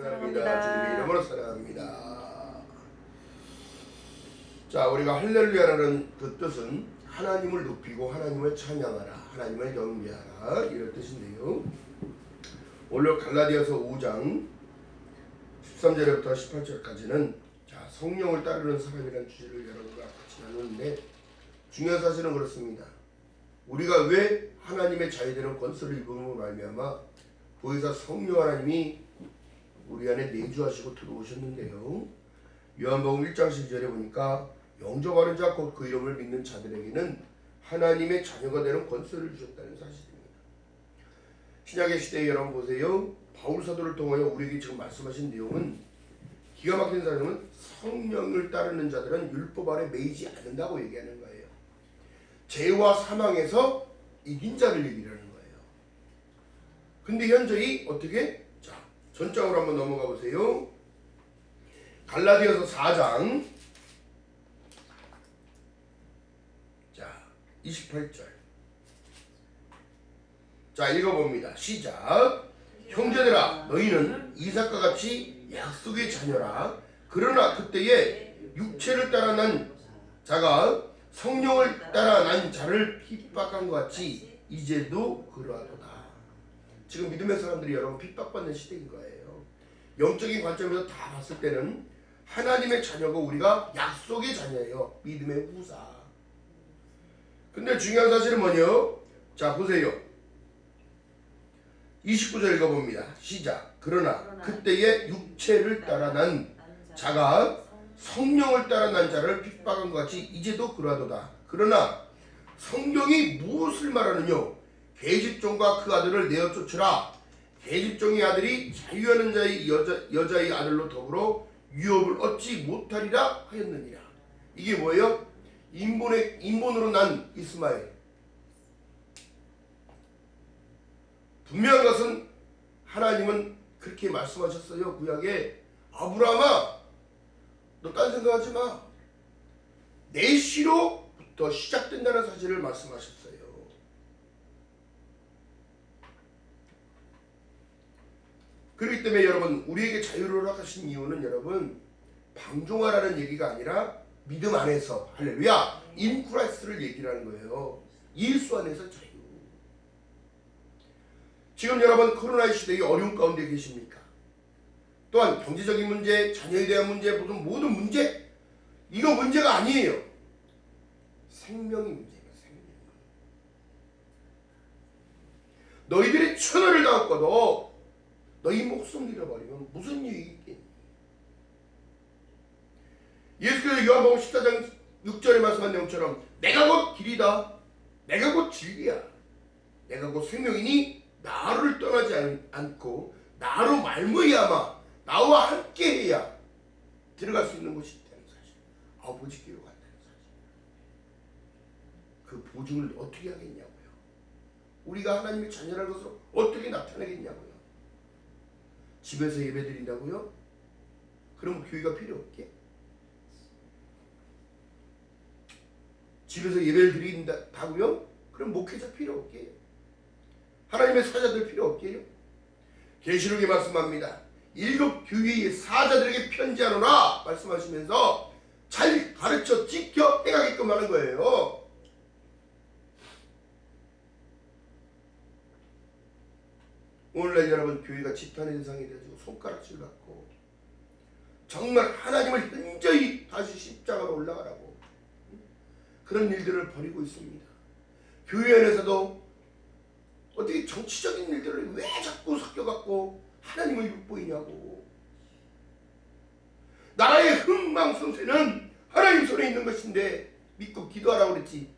사랑합니다. 주님의 이름으로 사랑합니다. 자, 우리가 할렐루야라는 그 뜻은 하나님을 높이고 하나님을 찬양하라, 하나님을 경배하라 이런 뜻인데요. 오늘 갈라디아서 5장 13절부터 18절까지는 자, 성령을 따르는 사람이라는 주제를 여러분과 같이 나누는데 중요한 사실은 그렇습니다. 우리가 왜 하나님의 자유되는 권세를 입음으로 말미암아 보혜사 성령 하나님이 우리 안에 내주하시고 들어오셨는데요. 요한복음 1장 12절에 보니까 영접하는 자 곧 그 이름을 믿는 자들에게는 하나님의 자녀가 되는 권세를 주셨다는 사실입니다. 신약의 시대에 여러분 보세요. 바울 사도를 통하여 우리에게 지금 말씀하신 내용은 기가 막힌 사람은 성령을 따르는 자들은 율법 아래 매이지 않는다고 얘기하는 거예요. 죄와 사망에서 이긴 자를 얘기하는 거예요. 근데 현저히 어떻게? 자, 전장으로 한번 넘어가 보세요. 갈라디아서 4장 자 28절 자 읽어봅니다. 시작. 형제들아 너희는 이삭과 같이 약속의 자녀라. 그러나 그때에 육체를 따라 난 자가 성령을 따라 난 자를 핍박한 것 같이 이제도 그러하도다. 지금 믿음의 사람들이 여러분 핍박받는 시대인 거예요. 영적인 관점에서 다 봤을 때는 하나님의 자녀고 우리가 약속의 자녀예요. 믿음의 후사. 근데 중요한 사실은 뭐냐? 자 보세요. 29절 읽어봅니다. 시작. 그러나 그때에 육체를 따라 난 자가 성령을 따라 난 자를 핍박한 것 같이 이제도 그러하도다. 그러나 성경이 무엇을 말하느냐? 계집종과 그 아들을 내어 쫓으라. 계집종의 아들이 자유하는 자의 여자의 아들로 더불어 유업을 얻지 못하리라 하였느니라. 이게 뭐예요? 인본으로 난 이스마엘. 분명한 것은 하나님은 그렇게 말씀하셨어요. 구약에 아브라함아 너 딴 생각하지 마. 내 씨로부터 시작된다는 사실을 말씀하셨어요. 그렇기 때문에 여러분 우리에게 자유를 허락하신 이유는 여러분 방종하라는 얘기가 아니라 믿음 안에서 할렐루야 인 크라이스트를 얘기하는 거예요. 예수 안에서 자유. 지금 여러분 코로나의 시대에 어려운 가운데 계십니까? 또한 경제적인 문제, 자녀에 대한 문제, 모든 문제 이거 문제가 아니에요. 생명이 문제예요. 생명. 너희들이 천하를 당했거든 너희 목숨 잃어버리면 무슨 유익이 있겠니? 예수께서 요한복음 14장 6절에 말씀한 내용처럼 내가 곧 길이다. 내가 곧 진리야. 내가 곧 생명이니 나를 떠나지 않고 나로 말미암아 나와 함께해야 들어갈 수 있는 곳이 있다는 사실. 아버지께로 간다는 사실. 그 보증을 어떻게 하겠냐고요. 우리가 하나님의 자녀라는 것으로 어떻게 나타내겠냐고요. 집에서 예배 드린다고요? 그럼 교회가 필요 없게? 집에서 예배를 드린다고요? 그럼 목회자 필요 없게요? 하나님의 사자들 필요 없게요? 계시록에 말씀합니다. 7 교회의 사자들에게 편지하노라 말씀하시면서 잘 가르쳐 지켜 해가게끔 하는 거예요. 오늘날 여러분 교회가 집단의 대상이 돼가지고 손가락질 받고 정말 하나님을 현저히 다시 십자가로 올라가라고 그런 일들을 벌이고 있습니다. 교회 안에서도 어떻게 정치적인 일들을 왜 자꾸 섞여갖고 하나님을 욕보이냐고. 나라의 흥망성쇠는 하나님 손에 있는 것인데 믿고 기도하라고 그랬지.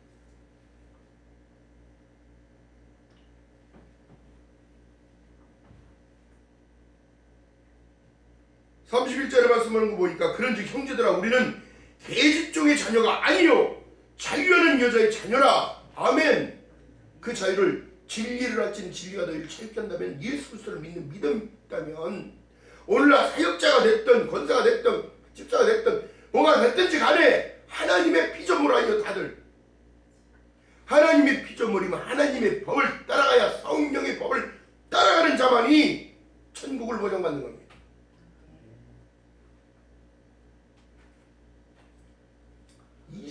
(31절에) 말씀하는 거 보니까 그런즉 형제들아 우리는 계집종의 자녀가 아니요 자유하는 여자의 자녀라. 아멘. 그 자유를 진리를 알지는 진리가 너희를 자유케 한다면 예수 그리스도를 믿는 믿음이 있다면 오늘날 사역자가 됐든 권사가 됐든 집사가 됐든 뭐가 됐든지 간에 하나님의 피조물 아니요 다들 하나님의 피조물이면 하나님의 법을 따라가야 성령의 법을 따라가는 자만이 천국을 보장받는 겁니다.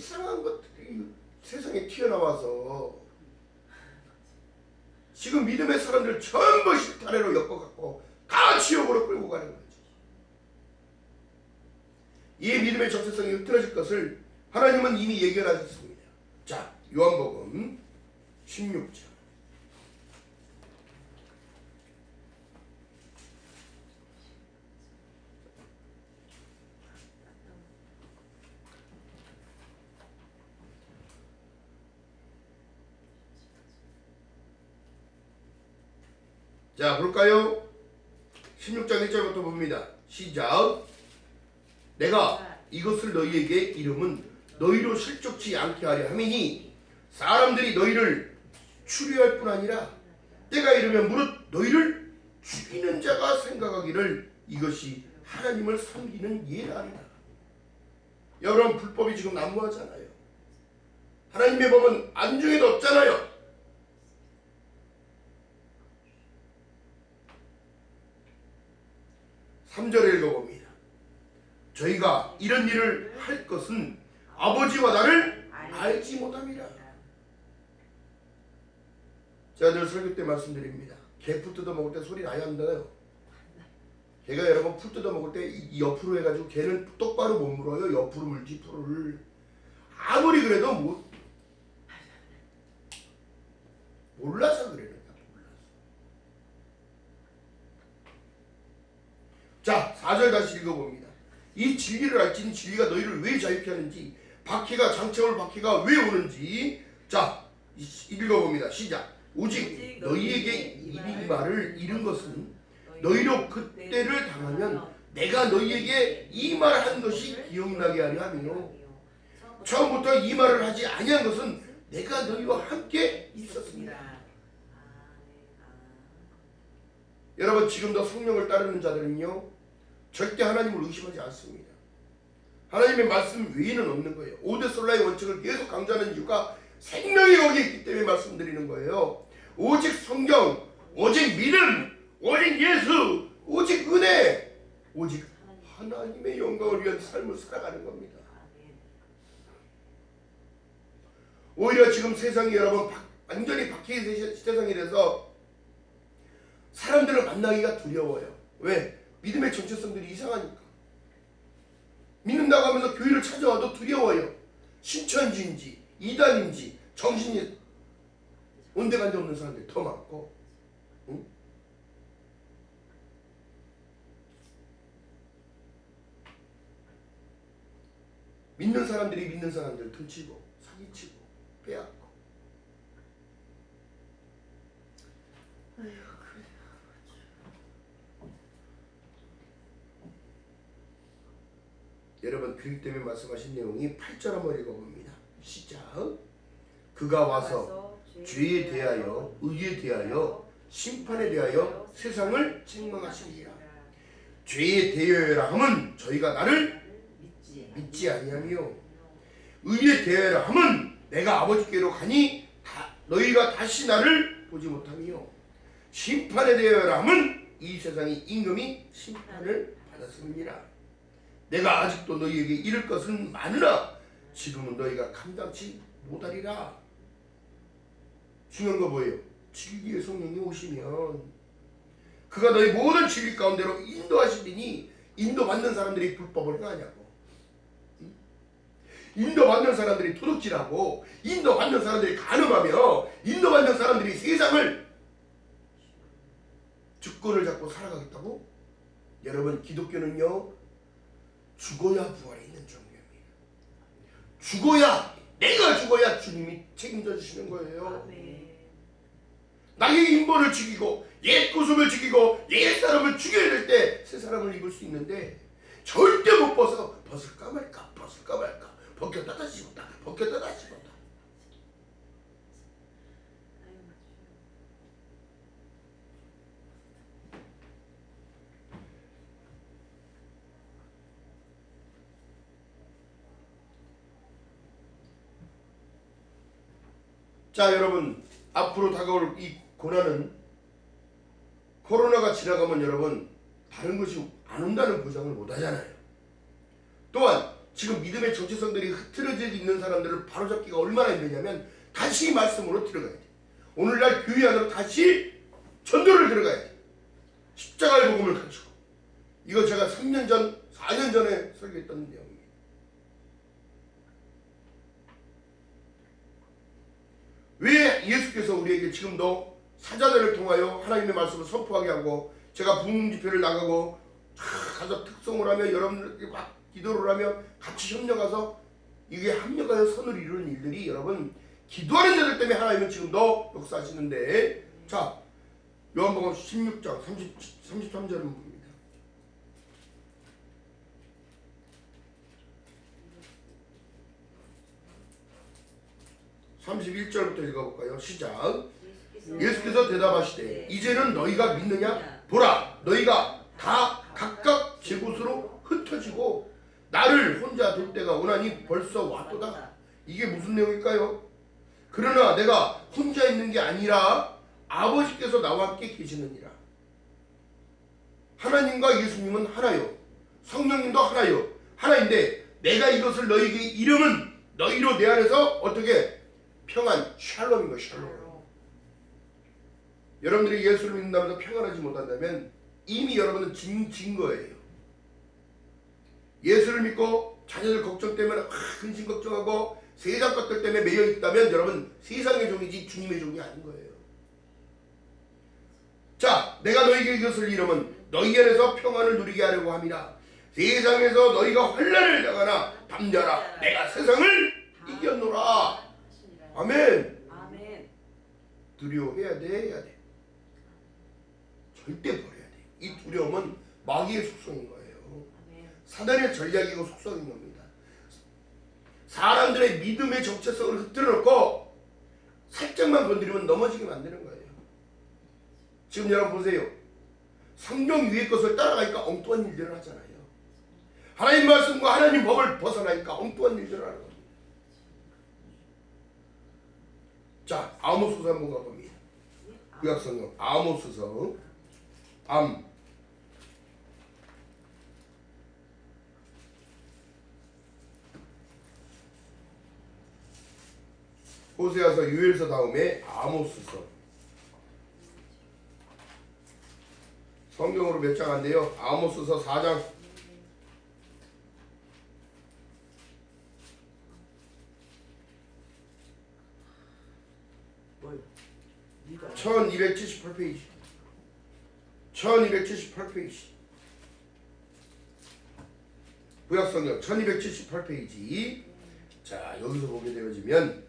이상한 것들이 세상에 튀어나와서 지금 믿음의 사람들 전부 실타래로 엮어갖고 다 지옥으로 끌고 가는 거지. 이 믿음의 정체성이 흐트러질 것을 하나님은 이미 예견하셨습니다. 자, 요한복음 16장. 자, 볼까요? 16장 1절부터 봅니다. 시작. 내가 이것을 너희에게 이름은 너희로 실족치 않게 하려 함이니 사람들이 너희를 추리할 뿐 아니라 때가 이르면 무릇 너희를 죽이는 자가 생각하기를 이것이 하나님을 섬기는 예라 하리라. 여러분, 불법이 지금 난무하잖아요. 하나님의 법은 안중에도 없잖아요. 3절에 읽어봅니다. 저희가 이런 일을 할 것은 아버지와 나를 알지 못함이라. 제가 늘 설교 때 말씀드립니다. 개 풀 뜯어 먹을 때 소리 나야 한다요. 개가 여러분 풀 뜯어 먹을 때 옆으로 해가지고 개는 똑바로 못 물어요. 옆으로 물지 풀을. 아무리 그래도 몰라서 그래요. 자, 4절 다시 읽어봅니다. 이 진리를 알지니 진리가 너희를 왜 자유케 하는지, 박해가 장차올 박해가 왜 오는지. 자, 읽어봅니다. 시작. 오직 너희에게 이 말을 이른 것은 너희로 그때를 당하면 내가 너희에게 이 말을 한 것이 기억나게 하려 함이요. 처음부터 이 말을 하지 아니한 것은 내가 너희와 함께 있었습니다. 여러분, 지금도 성령을 따르는 자들은요, 절대 하나님을 의심하지 않습니다. 하나님의 말씀 외에는 없는 거예요. 오데솔라의 원칙을 계속 강조하는 이유가 생명이 거기에 있기 때문에 말씀드리는 거예요. 오직 성경, 오직 믿음, 오직 예수, 오직 은혜, 오직 하나님의 영광을 위한 삶을 살아가는 겁니다. 오히려 지금 세상이 여러분 완전히 박해의 세상이 돼서 사람들을 만나기가 두려워요. 왜? 믿음의 정체성들이 이상하니까. 믿는다고 하면서 교회를 찾아와도 두려워요. 신천지인지 이단인지 정신이 온데간데 없는 사람들이 더 많고. 응? 믿는 사람들이 믿는 사람들 등치고 사기치고 빼앗고. 여러분, 그렇기 때문에 말씀하신 내용이 8절 한번 읽어봅니다. 시작. 그가 와서 죄에 대하여 의에 대하여 심판에 대하여 세상을 책망하시리라. 죄에 대하여라 함은 저희가 나를 믿지 아니하며, 의에 대하여라 함은 내가 아버지께로 가니 너희가 다시 나를 보지 못하며, 심판에 대하여라 함은 이 세상이 임금이 심판을 받았음이니라. 내가 아직도 너희에게 이를 것은 많으나 지금은 너희가 감당치 못하리라. 중요한 거 뭐예요? 진리의 성령이 오시면 그가 너희 모든 진리 가운데로 인도하시리니, 인도받는 사람들이 불법을 행하냐고, 인도받는 사람들이 도둑질하고, 인도받는 사람들이 간음하며, 인도받는 사람들이 세상을 주권을 잡고 살아가겠다고? 여러분, 기독교는요, 죽어야 부활이 있는 종교입니다. 죽어야, 내가 죽어야 주님이 책임져 주시는 거예요. 나의 인본을 죽이고 옛 구습을 죽이고 옛 사람을 죽여야 될 때 새 사람을 입을 수 있는데, 절대 못 벗을까 말까, 벗을까 말까, 벗겼다 다시 입었다, 벗겼다 다시 입었다. 자, 여러분, 앞으로 다가올 이 고난은 코로나가 지나가면 여러분 다른 것이 안 온다는 보장을 못 하잖아요. 또한 지금 믿음의 정체성들이 흐트러져 있는 사람들을 바로잡기가 얼마나 힘드냐면 다시 말씀으로 들어가야 돼. 오늘날 교회 안으로 다시 전도를 들어가야 돼. 십자가의 복음을 가지고. 이거 제가 3년 전, 4년 전에 설교했던 내용입니다. 왜 예수께서 우리에게 지금도 사자들을 통하여 하나님의 말씀을 선포하게 하고 제가 부흥 집회를 나가고 가서 특송을 하며 여러분들께 막 기도를 하며 같이 협력해서 이게 합력하여 선을 이루는 일들이 여러분 기도하는 자들 때문에 하나님은 지금도 역사하시는데 자 요한복음 16장 33절을 봅니다. 31절부터 읽어볼까요? 시작. 예수께서 대답하시되 이제는 너희가 믿느냐? 보라 너희가 다 각각 제 곳으로 흩어지고 나를 혼자 둘 때가 오나니 벌써 왔도다. 이게 무슨 내용일까요? 그러나 내가 혼자 있는 게 아니라 아버지께서 나와 함께 계시느니라. 하나님과 예수님은 하나요. 성령님도 하나요. 하나인데 내가 이것을 너희에게 이름은 너희로 내 안에서 어떻게 평안, 샬롬인 거예요. 샬롬. 여러분들이 예수를 믿는다면서 평안하지 못한다면 이미 여러분은 진 거예요. 예수를 믿고 자녀들 걱정 때문에 근심 걱정하고 세상 것들 때문에 매여 있다면 여러분 세상의 종이지 주님의 종이 아닌 거예요. 자, 내가 너희에게 이것을 이름은 너희 안에서 평안을 누리게 하려고 함이라. 세상에서 너희가 환난을 당하나 담대하라. 내가 세상을 이겼노라. 아멘. 아멘. 두려워해야 돼, 해야 돼. 절대 버려야 돼. 이 두려움은 마귀의 속성인 거예요. 사단의 전략이고 속성인 겁니다. 사람들의 믿음의 정체성을 흐트러놓고 살짝만 건드리면 넘어지게 만드는 거예요. 지금 여러분 보세요. 성경 위의 것을 따라가니까 엉뚱한 일들을 하잖아요. 하나님 말씀과 하나님 법을 벗어나니까 엉뚱한 일들을 하는 겁니다. 자, 아모스서 한번 가봅니다. 구약성경 아모스서 호세아서 요엘서 다음에 아모스서. 성경으로 몇 장 안 돼요. 아모스서 4장. 뭐요? 1278페이지. 1278페이지. 구약성경 1278페이지. 자, 여기서 보게 되어지면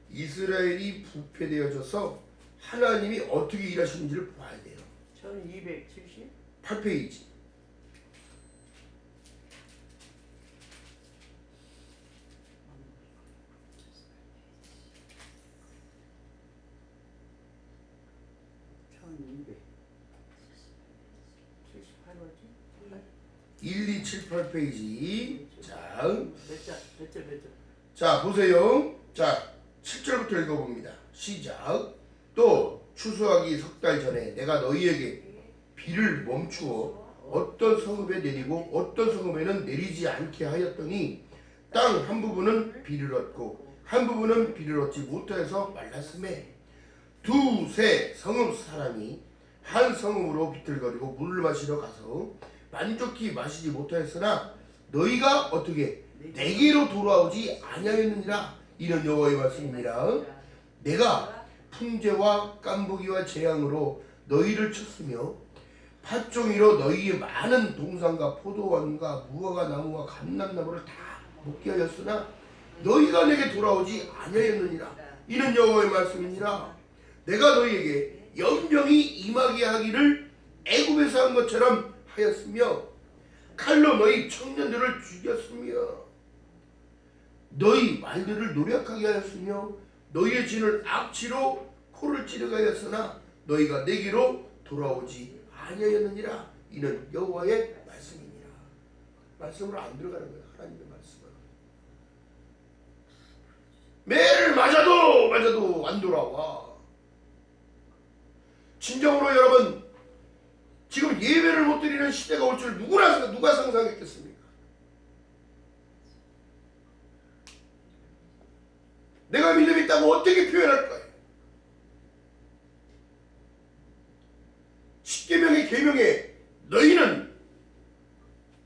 이스라엘이 부패되어져서 하나님이 어떻게 일하시는지를 봐야 돼요. 1278페이지. 8페이지. 몇 1278페이지. 자, 보세요. 자, 7절부터 읽어봅니다. 시작. 또 추수하기 석 달 전에 내가 너희에게 비를 멈추어 어떤 성읍에 내리고 어떤 성읍에는 내리지 않게 하였더니 땅 한 부분은 비를 얻고 한 부분은 비를 얻지 못하여서 말랐음에 두세 성읍 사람이 한 성읍으로 비틀거리고 물을 마시러 가서 만족히 마시지 못하였으나 너희가 어떻게 내게로 돌아오지 아니하였느니라. 이는 여호와의 말씀이니라. 내가 풍제와 깐부기와 재앙으로 너희를 쳤으며 팥종이로 너희의 많은 동산과 포도원과 무화과 나무와 감람나무를 다 먹게 하였으나 너희가 내게 돌아오지 아니하였느니라. 이는 여호와의 말씀이니라. 내가 너희에게 연병이 임하게 하기를 애굽에서 한 것처럼 하였으며 칼로 너희 청년들을 죽였으며 너희 말들을 노력하게 하였으며 너희의 진을 악취로 코를 찌르게 하였으나 너희가 내게로 돌아오지 아니하였느니라. 이는 여호와의 말씀이니라. 말씀으로 안 들어가는 거예요. 하나님의 말씀은 매를 맞아도 안 돌아와. 진정으로 여러분 지금 예배를 못 드리는 시대가 올 줄 누가 상상했겠습니까? 내가 믿음이 있다고 어떻게 표현할 거예요? 십계명의 계명에 너희는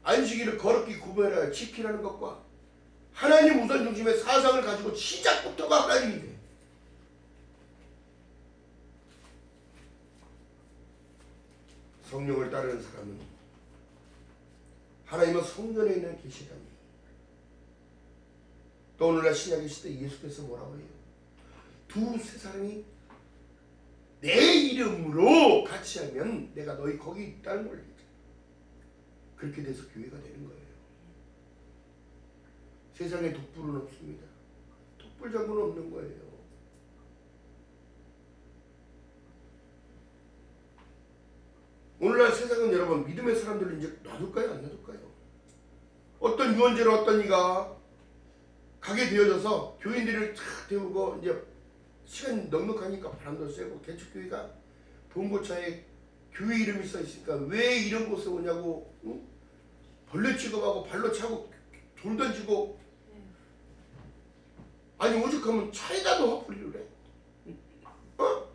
안식일을 거룩히 구별하여 지키라는 것과 하나님 우선 중심의 사상을 가지고 시작부터가 하나님이 돼. 성령을 따르는 사람은 하나님은 성전에 있는 계시다니. 또 오늘날 신약의 시대 예수께서 뭐라고 해요? 두세 사람이 내 이름으로 같이 하면 내가 너희 거기 있다는 걸 얘기해요. 그렇게 돼서 교회가 되는 거예요. 세상에 독불은 없습니다. 독불장군은 없는 거예요. 오늘날 세상은 여러분 믿음의 사람들을 이제 놔둘까요? 안 놔둘까요? 어떤 유언제로 어떤 이가 가게 되어져서 교인들을 탁 태우고 이제 시간 넉넉하니까 바람도 쐬고 개척교회가 봉고차에 교회 이름이 써 있으니까 왜 이런 곳에 오냐고, 응? 벌레 취급하고 발로 차고 돌 던지고, 아니 오죽하면 차에다도 헛뿌리를 해. 어?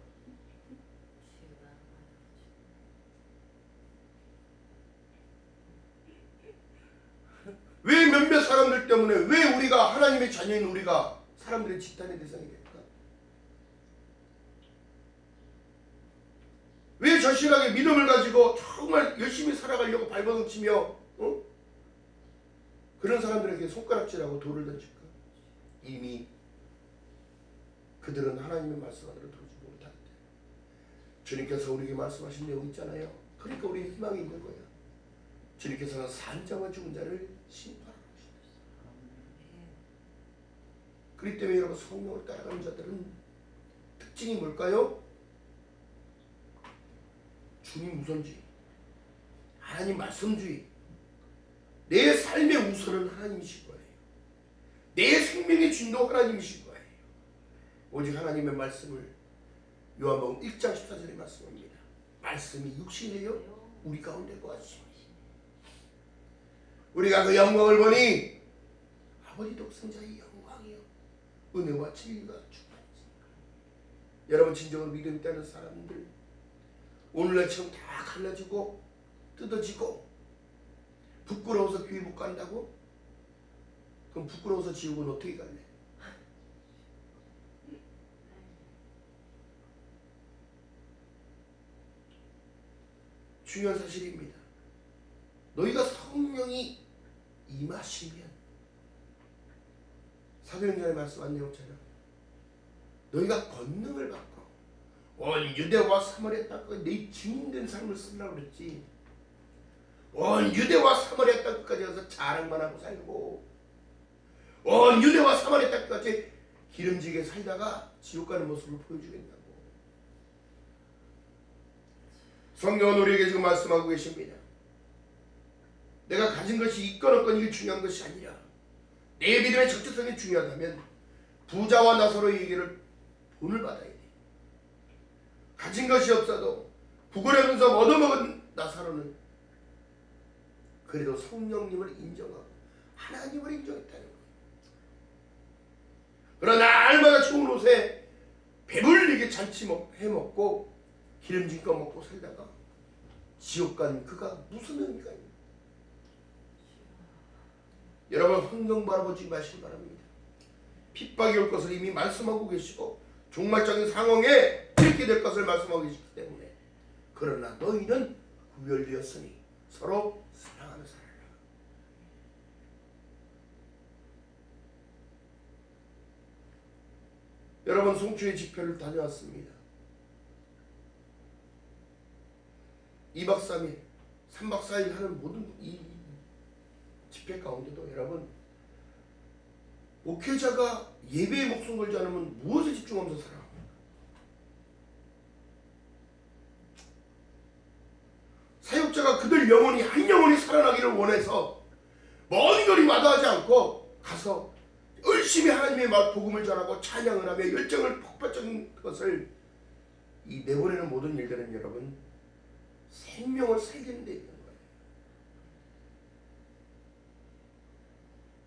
왜 몇몇 사람들 때문에 왜 우리가 하나님의 자녀인 우리가 사람들의 지탄의 대상이 될까? 왜 절실하게 믿음을 가지고 정말 열심히 살아가려고 발버둥 치며 그런 사람들에게 손가락질하고 돌을 던질까? 이미 그들은 하나님의 말씀 안으로 들어오지 못하기 때문에. 주님께서 우리에게 말씀하신 내용 있잖아요. 그러니까 우리의 희망이 있는 거야. 주님께서는 산자와 죽은 자를 심판하고 계십니다. 그렇기 때문에 여러분 성령을 따라가는 자들은 특징이 뭘까요? 주님 우선주의, 하나님 말씀주의. 내 삶의 우선은 하나님이실 거예요. 내 생명의 주인도 하나님이실 거예요. 오직 하나님의 말씀을 요한복음 1장 14절에 말씀합니다. 말씀이 육신이요 우리 가운데 거하시니 우리가 그 영광을 보니 아버지 독생자의 영광이요 은혜와 진리가 충만하시니까. 여러분 진정으로 믿음 있다는 사람들 오늘날처럼 다 갈라지고 뜯어지고 부끄러워서 교회 못 간다고? 그럼 부끄러워서 지옥은 어떻게 갈래? 중요한 사실입니다. 너희가 성령이 임하시면 사도행전에 말씀한 내용처럼 너희가 권능을 받고 온 유대와 사마리아 땅까지 내 증인된 삶을 쓰려고 그랬지. 온 유대와 사마리아 땅까지 가서 자랑만 하고 살고 온 유대와 사마리아 땅까지 기름지게 살다가 지옥 가는 모습을 보여주겠다고. 성령은 우리에게 지금 말씀하고 계십니다. 내가 가진 것이 있건 없건 이게 중요한 것이 아니라 내 믿음의 적절성이 중요하다면 부자와 나사로에게를 돈을 받아야 돼. 가진 것이 없어도 부끄러면서 얻어먹은 나사로는 그래도 성령님을 인정하고 하나님을 인정했다는 거예요. 그러나 날마다 좋은 옷에 배불리게 잔치 해먹고 기름진 거 먹고 살다가 지옥 간 그가 무슨 의미가 있냐. 여러분 환경 바라보지 마시기 바랍니다. 핍박이 올 것을 이미 말씀하고 계시고 종말적인 상황에 이렇게 될 것을 말씀하고 계시기 때문에 그러나 너희는 구별되었으니 서로 사랑하며 살아라. 여러분 송추의 집회를 다녀왔습니다. 2박 3일 3박 4일 하는 모든 이 집회 가운데도 여러분 목회자가 예배에 목숨 걸지 않으면 무엇에 집중하면서 살아갑니까? 사역자가 그들 영혼이 한 영혼이 살아나기를 원해서 먼 거리 마다하지 않고 가서 열심히 하나님의 말 복음을 전하고 찬양을 하며 열정을 폭발적인 것을 이 내보내는 모든 일들은 여러분 생명을 살리는 데 있는 거예요.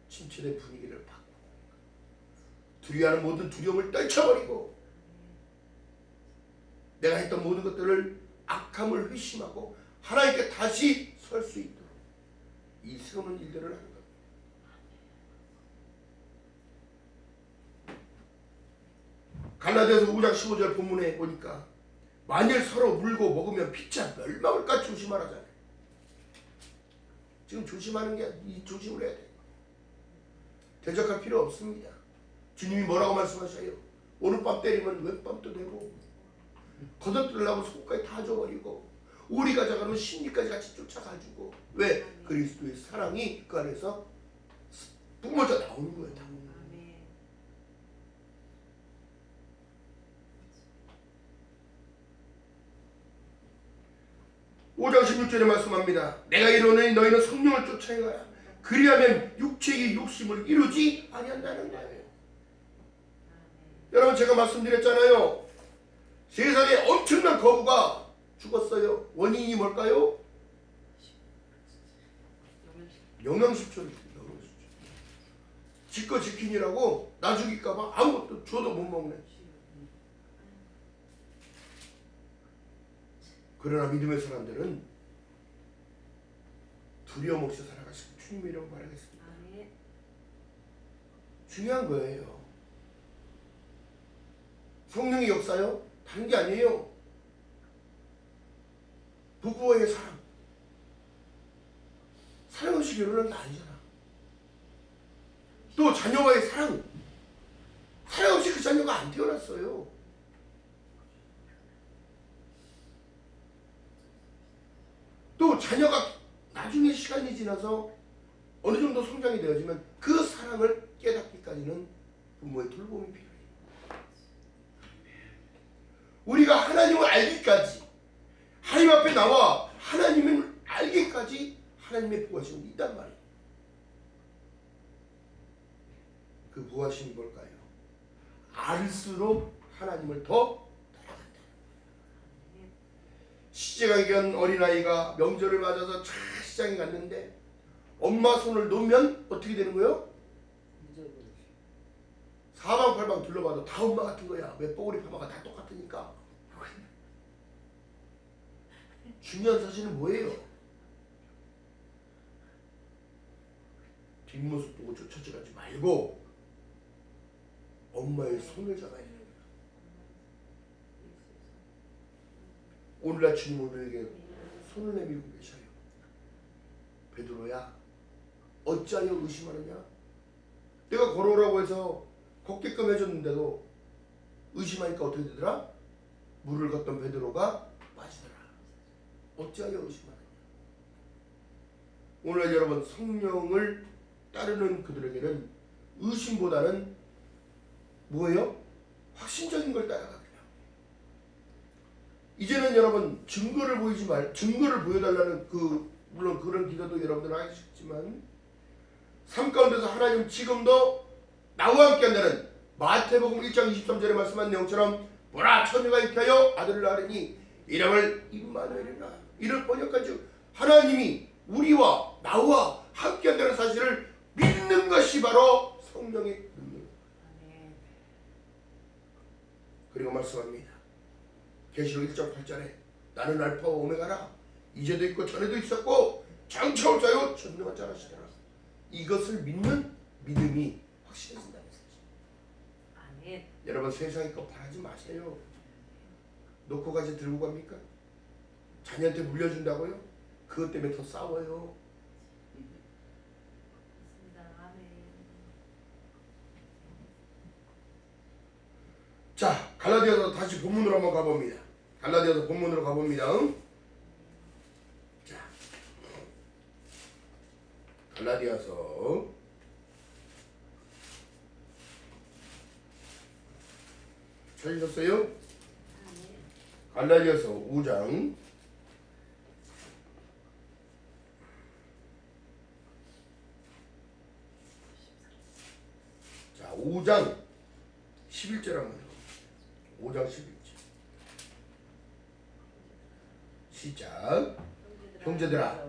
친천의 분위기를 바꾸고 두려워하는 모든 두려움을 떨쳐버리고 내가 했던 모든 것들을 악함을 회심하고 하나님께 다시 설 수 있도록 이 세우는 일들을 하는 겁니다. 갈라디아서 5장 15절 본문에 보니까 만일 서로 물고 먹으면 피차 멸망을까 조심하라잖아요. 지금 조심하는 게 조심을 해야 돼요. 대적할 필요 없습니다. 주님이 뭐라고 말씀하셔요? 오늘 밤 때리면 왼 밤도 되고 거둬들려고 속까지 다 줘버리고 우리 가져가면 심리까지 같이 쫓아가지고 왜? 그리스도의 사랑이 그 안에서 뿜어져 나오는 거예요. 5장 16절에 말씀합니다. 내가 이르노니 너희는 성령을 쫓아 행하라. 그리하면 육체의 욕심을 이루지 아니한다는 거예요. 여러분 제가 말씀드렸잖아요. 세상에 엄청난 거부가 죽었어요. 원인이 뭘까요? 영양실조입니다. 지꺼 지키느라고 나 죽일까봐 아무것도 줘도 못 먹네. 그러나 믿음의 사람들은 두려움 없이 살아가시고 주님의 이름을 바라겠습니다. 중요한 거예요. 성령의 역사요? 다른 게 아니에요. 부부와의 사랑. 사랑 없이 결혼한 게 아니잖아. 또 자녀와의 사랑. 사랑 없이 그 자녀가 안 태어났어요. 또 자녀가 나중에 시간이 지나서 어느 정도 성장이 되어지면 그 사랑을 깨닫기까지는 부모의 돌봄이 필요해요. 우리가 하나님을 알기까지, 하나님 앞에 나와 하나님을 알기까지 하나님의 보호하심이 있단 말이에요. 그 보호하심이 뭘까요? 알수록 하나님을 더 따라간다. 시집가기 전 어린아이가 명절을 맞아서 차 시장에 갔는데 엄마 손을 놓으면 어떻게 되는 거예요? 사방팔방 둘러봐도 다 엄마 같은 거야. 왜 뽀글이 파마가 다 똑같으니까. 중요한 사실은 뭐예요? 뒷모습 보고 쫓아가지 말고 엄마의 손을 잡아야 돼요. 오늘날 주님 우리에게 손을 내밀고 계셔요. 베드로야, 어찌하여 의심하느냐? 내가 걸어오라고 해서 걷게끔 해줬는데도 의심하니까 어떻게 되더라? 물을 걷던 베드로가 빠지더라. 어찌하여 의심하느냐? 오늘날 여러분 성령을 따르는 그들에게는 의심보다는 뭐예요? 확신적인 걸 따라가요. 이제는 여러분 증거를 보여달라는 물론 그런 기도도 여러분들 하시겠지만 삶 가운데서 하나님 지금도 나와 함께 한다는 마태복음 1장 23절에 말씀한 내용처럼 보라 처녀가 잉태하여 아들을 낳으니 이름을 임마누엘이라. 이를 번역한 즉 하나님이 우리와 나와 함께 한다는 사실을 믿는 것이 바로 성령의 능력. 그리고 말씀합니다. 계시록 1장 8절에 나는 알파와 오메가라. 이제도 있고 전에도 있었고 장차 올 자요 전능한 자라시더라. 이것을 믿는 믿음이 확실해진다는 사실. 여러분 세상에 거 바라지 마세요. 놓고 가지 들고 갑니까? 자녀한테 물려준다고요? 그것 때문에 더 싸워요. 자, 갈라디아서 다시 본문으로 한번 가봅니다. 갈라디아서 본문으로 가봅니다. 자, 갈라디아서 찾으셨어요? 갈라디아서 5장 자, 5장 11절 한번 5장 11절 시작. 형제들아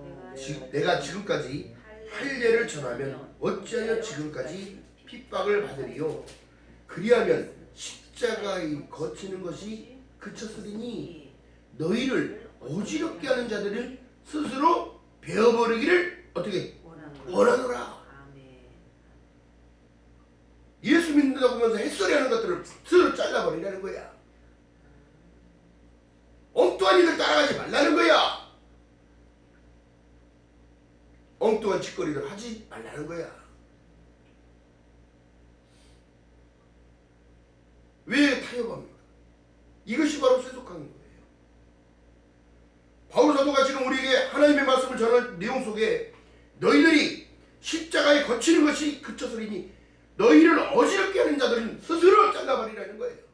내가 지금까지 할례를 전하면 어찌하여 지금까지 핍박을 받으리요. 그리하면 십자가에 거치는 것이 그쳤으리니 너희를 어지럽게 하는 자들은 스스로 베어버리기를 어떻게 원하노라. 예수 믿는다고 하면서 햇소리하는 것들을 스스로 잘라버리라는 거야. 엉뚱한 일을 따라가지 말라는 거야. 엉뚱한 짓거리를 하지 말라는 거야. 왜 타협합니까? 이것이 바로 세속하는 거예요. 바울 사도가 지금 우리에게 하나님의 말씀을 전할 내용 속에 너희들이 십자가에 거치는 것이 그쳤으리니 너희를 어지럽게 하는 자들은 스스로 잘라버리라는 거예요.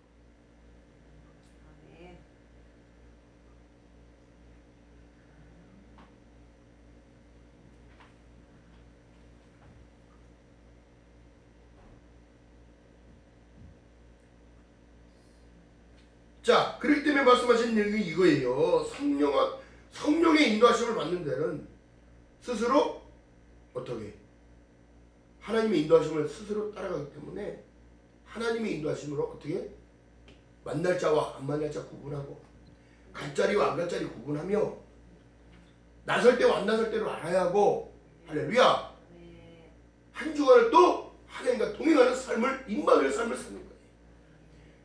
자, 그렇기 때문에 말씀하신 내용이 이거예요. 성령의 인도하심을 받는 데는 스스로 어떻게? 하나님의 인도하심을 스스로 따라가기 때문에 하나님의 인도하심으로 어떻게? 만날 자와 안 만날 자 구분하고 갈 자리와 안 갈 자리 구분하며 나설 때와 안 나설 때를 알아야 하고 할렐루야. 한 주간을 또 하나님과 동행하는 삶을 임마누엘 삶을 사는 거예요.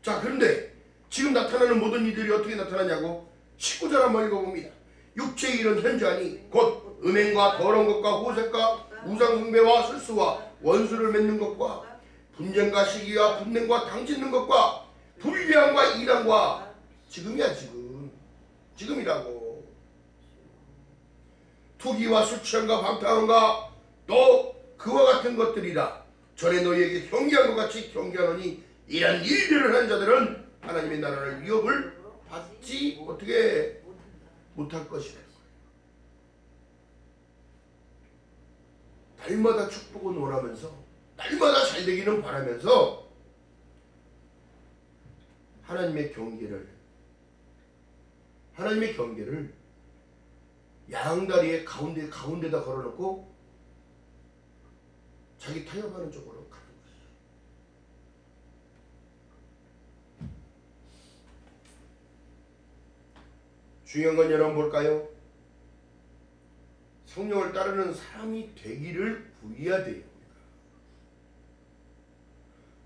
자, 그런데 지금 나타나는 모든 이들이 어떻게 나타나냐고 19절 한번 읽어봅니다. 육체의 일은 현저하니 곧 음행과 더러운 것과 호색과 우상숭배와 술수와 원수를 맺는 것과 분쟁과 시기와 분냄과 당짓는 것과 불리함과 이랑과 지금이야 지금이라고 투기와 술취함과 방탕함과 또 그와 같은 것들이라. 전에 너희에게 경계한 것 같이 경계하노니 이런 일들을 하는 자들은 하나님의 나라를 위협을 받지 어떻게 못할 것이다. 날마다 축복을 원하면서 날마다 잘 되기는 바라면서 하나님의 경계를 양다리의 가운데다 걸어놓고 자기 타협하는 쪽으로 가는 것이죠. 중요한 건 여러분 볼까요? 성령을 따르는 사람이 되기를 구해야 돼요.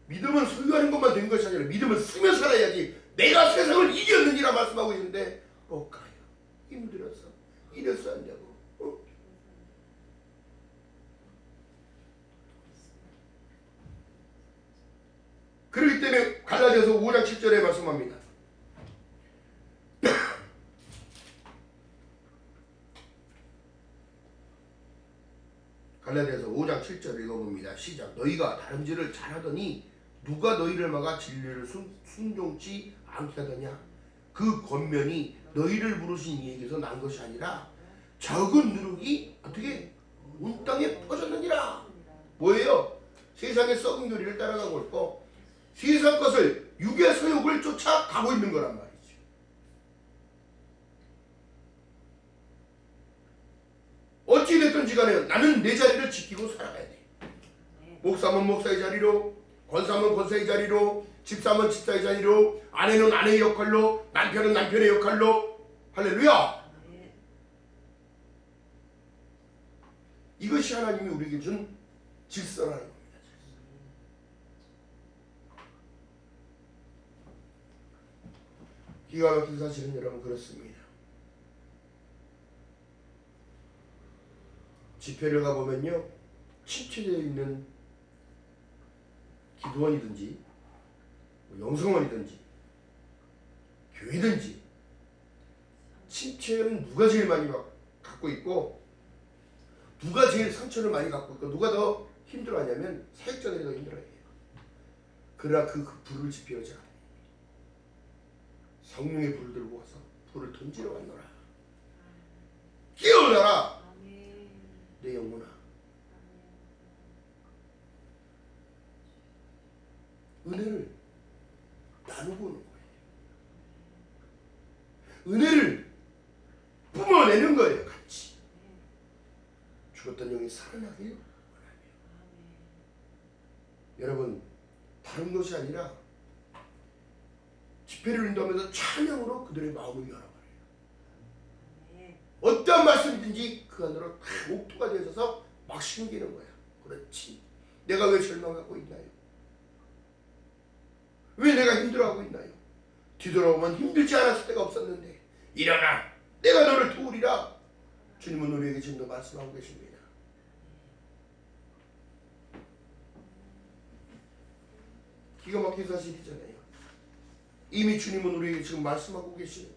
믿음은 소유하는 것만 된 것이 아니라 믿음을 쓰며 살아야지. 내가 세상을 이겼느니라 말씀하고 있는데 가요. 힘들어서 이래서 안 되고 그렇기 때문에 갈라디아서 5장 7절에 말씀합니다. 갈라디아서 5장 7절 읽어봅니다. 시작. 너희가 다름질을 잘하더니 누가 너희를 막아 진리를 순종치 않게 하더냐. 그 권면이 너희를 부르신 이에게서 난 것이 아니라 적은 누룩이 어떻게 온 땅에 퍼졌느니라. 뭐예요? 세상의 썩은 교리를 따라가고 있고 세상 것을 육의 소욕을 쫓아가고 있는 거란 말이죠. 어찌 됐든지 간에 나는 내 자리를 지키고 살아가야 돼. 목사면 목사의 자리로, 권사면 권사의 자리로, 집사면 집사의 자리로, 아내는 아내의 역할로, 남편은 남편의 역할로. 할렐루야. 이것이 하나님이 우리에게 준 질서라는 겁니다. 기가 막힌 사실은 여러분 그렇습니다. 집회를 가보면요, 침체되어 있는 기도원이든지 영성원이든지 교회든지 침체는 누가 제일 많이 갖고 있고 누가 제일 상처를 많이 갖고 있고 누가 더 힘들어하냐면 사역자들이 더 힘들어해요. 그러나 그 불을 지피러 제가 성령의 불을 들고 와서 불을 던지러 왔노라. 깨어나라 내 영혼아. 은혜를 나누고 오는 거예요. 은혜를 뿜어내는 거예요. 같이 죽었던 영이 살아나길 원하며. 여러분 다른 것이 아니라 집회를 인도하면서 찬양으로 그들의 마음을 열어버려요. 어떠한 말씀이든지 그 안으로 다 옥토가 되어서 막 심기는 거야. 그렇지. 내가 왜 절망하고 있나요? 왜 내가 힘들어하고 있나요? 뒤돌아보면 힘들지 않았을 때가 없었는데 일어나 내가 너를 도우리라. 주님은 우리에게 지금도 말씀하고 계십니다. 기가 막힌 사실이잖아요. 이미 주님은 우리에게 지금 말씀하고 계시는데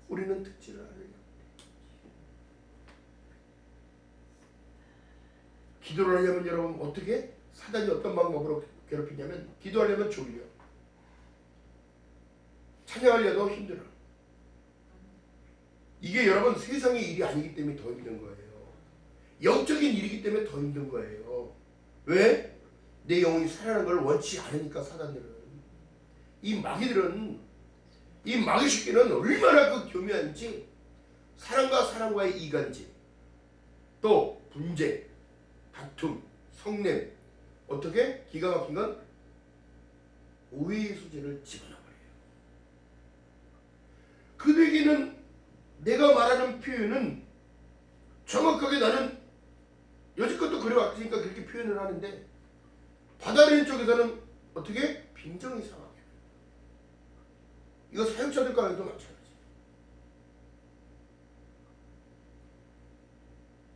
우리는 듣지를 않아요. 기도를 하려면 여러분 어떻게? 사단이 어떤 방법으로 괴롭히냐면 기도하려면 졸려. 찬양하려도 힘들어. 이게 여러분 세상의 일이 아니기 때문에 더 힘든 거예요. 영적인 일이기 때문에 더 힘든 거예요. 왜? 내 영혼이 살아나는 걸 원치 않으니까. 사단들은, 이 마귀들은, 이 마귀 새끼는 얼마나 그 교묘한지, 사람과 사람과의 이간질, 또 분쟁, 다툼, 성냄, 어떻게? 기가 막힌 건 오해의 소재를 집어넣어버려요. 그들에게는 내가 말하는 표현은 정확하게 나는 여지껏도 그래왔으니까 그렇게 표현을 하는데 받아들이는 쪽에서는 어떻게? 빈정이 상하게. 이거 사역자들 간에도 마찬가지.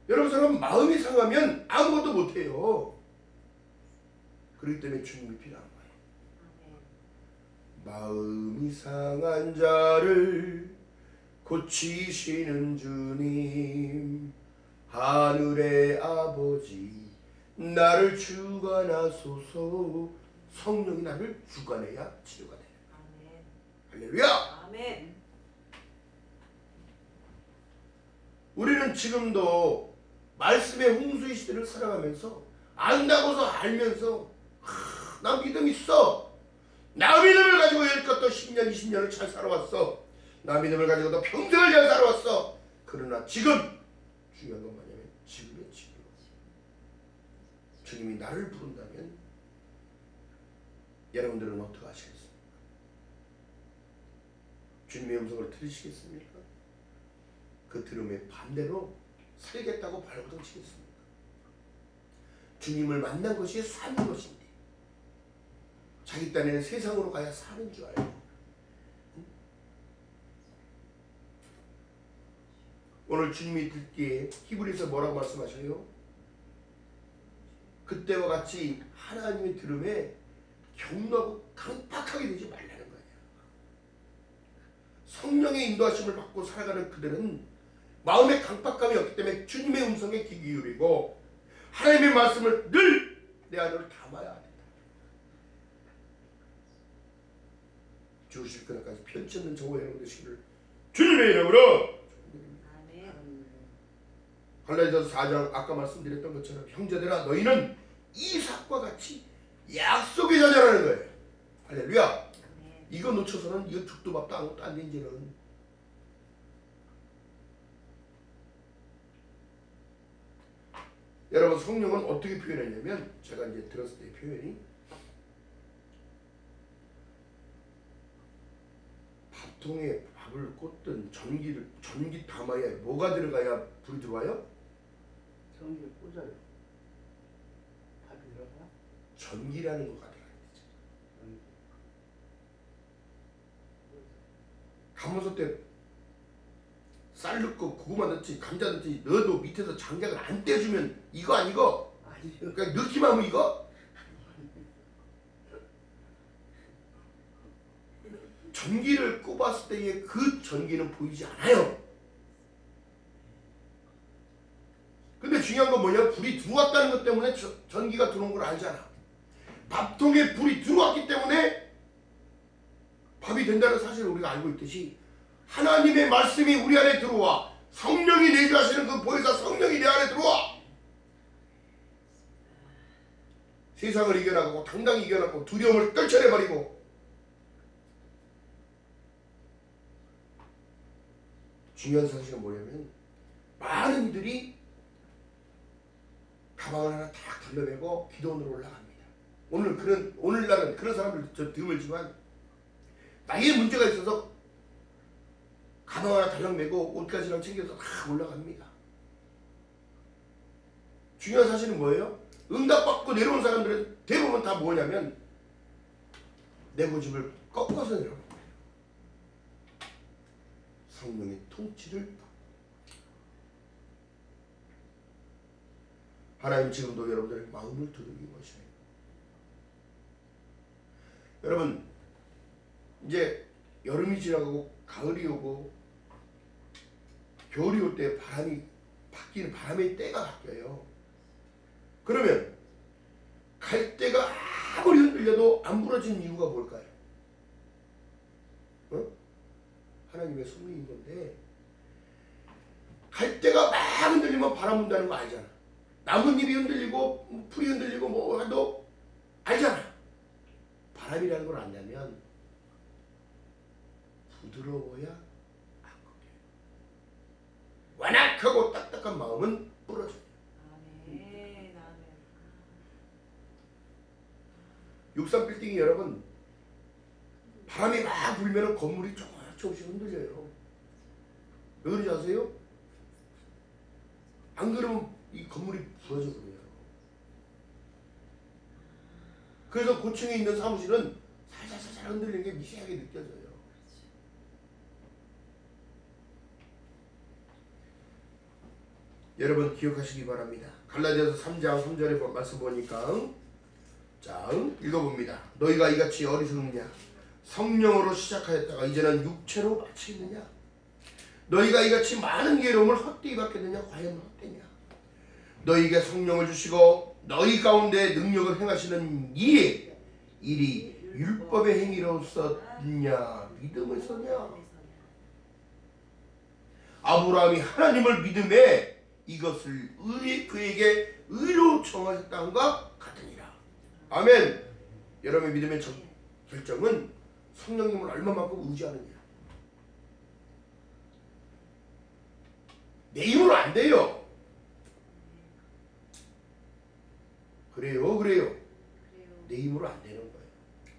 여러분 사람 마음이 상하면 아무것도 못해요. 그렇기 때문에 주님이 필요한 거예요. 마음이 상한 자를 고치시는 주님, 하늘의 아버지 나를 주관하소서. 성령이 나를 주관해야 치료가 돼요. 아멘. 할렐루야. 아멘. 우리는 지금도 말씀의 홍수의 시대를 살아가면서 안다고서 알면서 나 믿음 있어. 나 믿음을 가지고 여기껏 10년 20년을 잘 살아왔어. 나 믿음을 가지고도 평생을 잘 살아왔어. 그러나 지금 중요한 건 뭐냐면 지금이야. 지금 주님이 나를 부른다면 여러분들은 어떻게 하시겠습니까? 주님의 음성을 들으시겠습니까? 그 들음에 반대로 살겠다고 발버둥 치겠습니까? 주님을 만난 것이 사는 것인데 자기 딴에는 세상으로 가야 사는 줄 알고, 오늘 주님이 듣기에 히브리서 뭐라고 말씀하셔요? 그때와 같이 하나님의 들음에 경노하고 강팍하게 되지 말라는 거예요. 성령의 인도하심을 받고 살아가는 그들은 마음에 강팍감이 없기 때문에 주님의 음성에 귀 기울이고 하나님의 말씀을 늘 내 안으로 담아야 한다. 주실 그날까지 편치 않는 저와 여러분 되시기를 주님의 이름으로. 갈라디아서 4장 아까 말씀드렸던 것처럼 형제들아 너희는 이삭과 같이 약속의 자녀라는 거예요. 할렐루야. 이거 놓쳐서는 이거 죽도 밥도 아무것도 안 된지는. 여러분 성령은 어떻게 표현했냐면 제가 이제 들었을 때 표현이 밥통에 밥을 꽂든 전기 담아야 뭐가 들어가야 불이 들어와요? 전기를 꽂아요. 밥이 들어가? 전기라는 거가 들어가야 되죠. 가마솥 때 쌀 넣고 고구마 넣지 감자 넣지 넣어도 밑에서 장작을 안 떼주면 이거 아니고 아니요. 그냥 넣기만 하면 이거? 전기를 꼽았을 때의 그 전기는 보이지 않아요. 근데 중요한 건 뭐냐? 불이 들어왔다는 것 때문에 전기가 들어온 걸 알잖아. 밥통에 불이 들어왔기 때문에 밥이 된다는 사실을 우리가 알고 있듯이 하나님의 말씀이 우리 안에 들어와 성령이 내주하시는 그 보혜사 성령이 내 안에 들어와 세상을 이겨나가고 당당히 이겨나가고 두려움을 떨쳐내버리고 중요한 사실은 뭐냐면 많은 이들이 가방을 하나 탁 덜려매고 기도원으로 올라갑니다. 오늘날은 그런 사람들 저 드물지만 나이에 문제가 있어서 가방 하나 달랑 메고 옷가지랑 챙겨서 다 올라갑니다. 중요한 사실은 뭐예요? 응답받고 내려온 사람들은 대부분 다 뭐냐면 내 고집을 꺾어서 내려오는 거예요. 성령의 통치를 하나님 지금도 여러분들의 마음을 두들기고 계셔요. 여러분 이제 여름이 지나가고 가을이 오고 겨울이 올 때 바람이 바뀌는 바람의 때가 바뀌어요. 그러면 갈대가 아무리 흔들려도 안 부러지는 이유가 뭘까요? 하나님의 섭리인 건데 갈대가 막 흔들리면 바람 분다는 거 알잖아. 나뭇잎이 흔들리고 풀이 흔들리고 뭐 해도 알잖아. 바람이라는 걸 안다면 부드러워야 안 꺾여요. 완악하고 딱딱한 마음은 부러져요. 아멘. 아멘. 63빌딩이 여러분 바람이 막 불면 건물이 조금씩 흔들려요. 왜 그런지 아세요? 안 그러면 이 건물이 부러져 버려요. 그래서 고층에 있는 사무실은 살살살살 흔들리는 게 미세하게 느껴져요. 여러분 기억하시기 바랍니다. 갈라디아서 3장 3절에 말씀 보니까 자 읽어봅니다. 너희가 이같이 어리석느냐 성령으로 시작하였다가 이제는 육체로 마치느냐 너희가 이같이 많은 괴로움을 헛되이 받겠느냐 과연 헛되냐 너희에게 성령을 주시고 너희 가운데 능력을 행하시는 일이 율법의 행위로서냐 믿음에서냐 아브라함이 하나님을 믿음에 이것을 그에게 의로 정하셨다함과 같으니라. 아멘. 여러분의 믿음의 결정은 성령님을 얼마만큼 의지하느냐. 내 힘으로 안 돼요. 그래요. 내 힘으로 안 되는 거예요.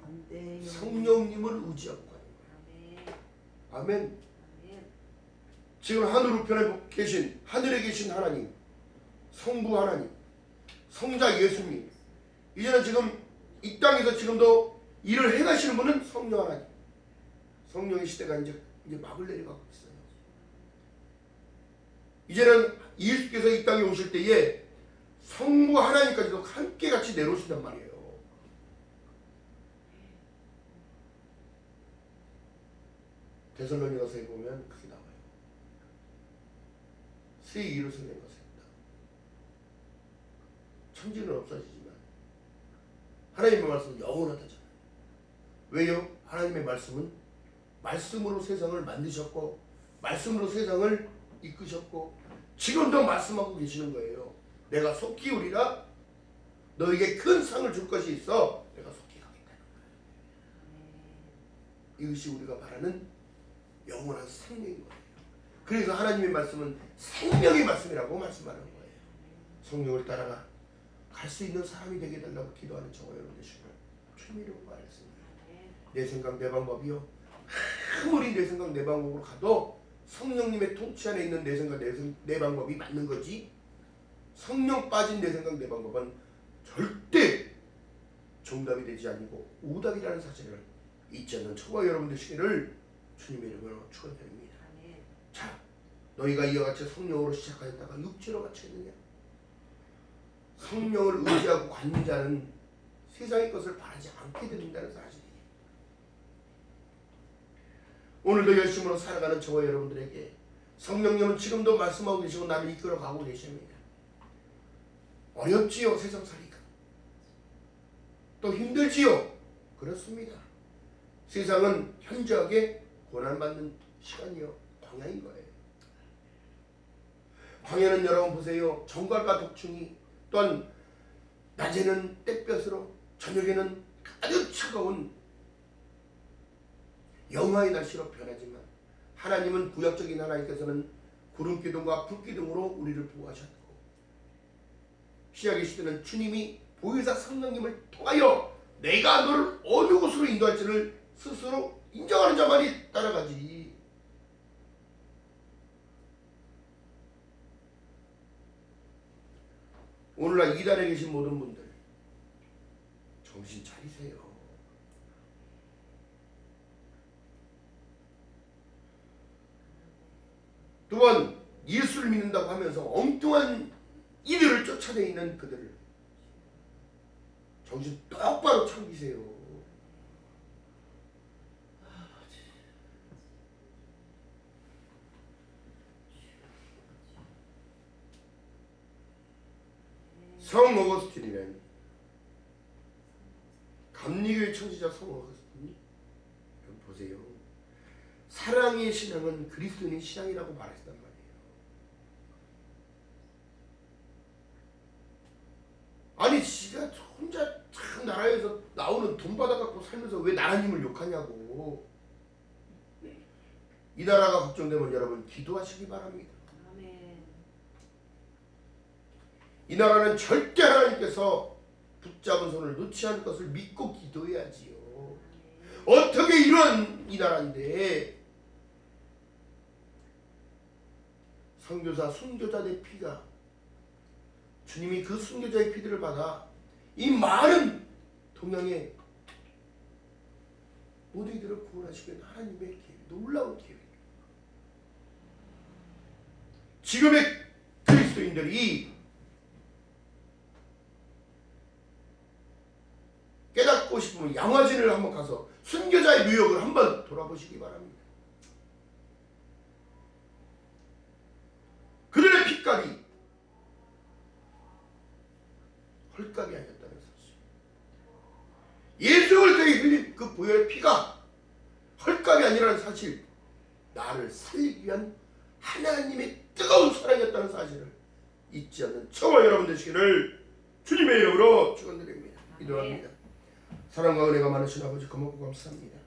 안 돼요. 성령님을 의지하고 가는 거예요. 아멘. 지금 하늘 우편에 계신 하늘에 계신 하나님, 성부 하나님, 성자 예수님, 이제는 지금 이 땅에서 지금도 일을 행하시는 분은 성령 하나님. 성령의 시대가 이제 막을 내려가고 있어요. 이제는 예수께서 이 땅에 오실 때에 성부 하나님까지도 함께 같이 내려오신단 말이에요. 데살로니가서에 보면 그게 나와요. 새 이로 생긴 것입니다. 천지는 없어지지만 하나님의 말씀은 영원하다잖아요. 왜요? 하나님의 말씀은 말씀으로 세상을 만드셨고 말씀으로 세상을 이끄셨고 지금도 말씀하고 계시는 거예요. 내가 속히 오리라 너에게 큰 상을 줄 것이 있어 내가 속히 가겠다는 거예요. 이것이 우리가 바라는 영원한 생명인 거예요. 그래서 하나님의 말씀은 생명의 말씀이라고 말씀하는 거예요. 성령을 따라가 갈 수 있는 사람이 되게 해달라고 기도하는 저와 여러분 되시고 주님 이름으로 말했습니다. 내 생각 내 방법이요 아무리 내 생각 내 방법으로 가도 성령님의 통치 안에 있는 내 생각 내 방법이 맞는 거지 성령 빠진 내 생각 내 방법은 절대 정답이 되지 아니고 오답이라는 사실을 잊지 않는 저와 여러분 되시기를 주님의 이름으로 축원드립니다. 자, 너희가 이와 같이 성령으로 시작하였다가 육체로 마치겠느냐? 성령을 의지하고 갖는 자는 세상의 것을 바라지 않게 된다는 사실이에요. 오늘도 열심으로 살아가는 저와 여러분들에게 성령님은 지금도 말씀하고 계시고 나를 이끌어가고 계십니다. 어렵지요 세상살이가. 또 힘들지요. 그렇습니다. 세상은 현저하게 고난받는 시간이요 광야인 거예요. 광야는 여러분 보세요. 정갈과 독충이 또한 낮에는 땡볕으로 저녁에는 아주 차가운 영하의 날씨로 변하지만 하나님은 구약적인 하나님께서는 구름기둥과 불기둥으로 우리를 보호하셨고 신약의 시대는 주님이 보혜사 성령님을 통하여 내가 너를 어느 곳으로 인도할지를 스스로 인정하는 자만이 따라가지. 오늘날 이단에 계신 모든 분들 정신 차리세요. 또한 예수를 믿는다고 하면서 엉뚱한 이들을 쫓아다니는 그들을 정신 똑바로 차리세요. 성 어거스틴이라는 감리교의 천지자 성 어거스틴이 보세요. 사랑의 신앙은 그리스도인의 신앙이라고 말했단 말이에요. 아니 지가 혼자 참 나라에서 나오는 돈 받아갖고 살면서 왜 나라님을 욕하냐고. 이 나라가 걱정되면 여러분 기도하시기 바랍니다. 아멘. 이 나라는 절대 하나님께서 붙잡은 손을 놓지 않을 것을 믿고 기도해야지요. 어떻게 이런 이 나라인데 선교사 순교자의 피가 주님이 그 순교자의 피들을 받아 이 많은 동양의 모든 이들을 구원하시는 하나님의 계획, 놀라운 계획. 지금의 그리스도인들이 깨닫고 싶으면 양화진을 한번 가서 순교자의 묘역을 한번 돌아보시기 바랍니다. 그들의 핏값이 헐값이 아니었다는 사실. 예수 그리스도의 흘린 그 보혈의 피가 헐값이 아니라는 사실, 나를 살리기 위한 하나님의 뜨거운 사랑이었다는 사실을 잊지 않는 저와 여러분 되시기를 주님의 이름으로 축원드립니다. 기도합니다. 사랑과 은혜가 많으신 아버지 고맙고 감사합니다.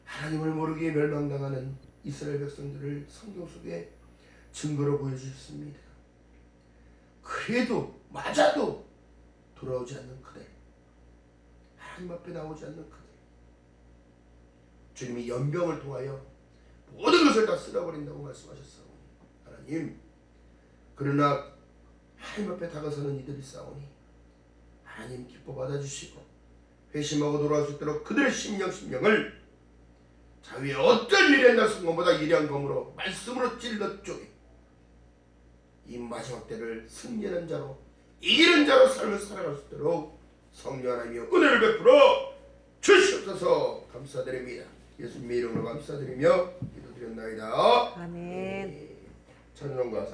하나님을 모르기에 멸망당하는 이스라엘 백성들을 성경 속에 증거로 보여주셨습니다. 그래도 맞아도 돌아오지 않는 그들, 하나님 앞에 나오지 않는 그들, 주님이 연병을 통하여 모든 것을 다 쓸어버린다고 말씀하셨사오니 하나님, 그러나 하나님 앞에 다가서는 이들이 싸우니 하나님 기뻐 받아주시고 회심하고 돌아올 수 있도록 그들의 심령을 자위에 어떤 예리한 순간보다 예리한 검으로 말씀으로 찔러 쪼개 이 마지막 때를 승리하는 자로 이기는 자로 삶을 살아갈 수 있도록 성령 하나님이여 은혜를 베풀어 주시옵소서. 감사드립니다. 예수님의 이름으로 감사드리며 기도드렸나이다. 아멘. 찬양과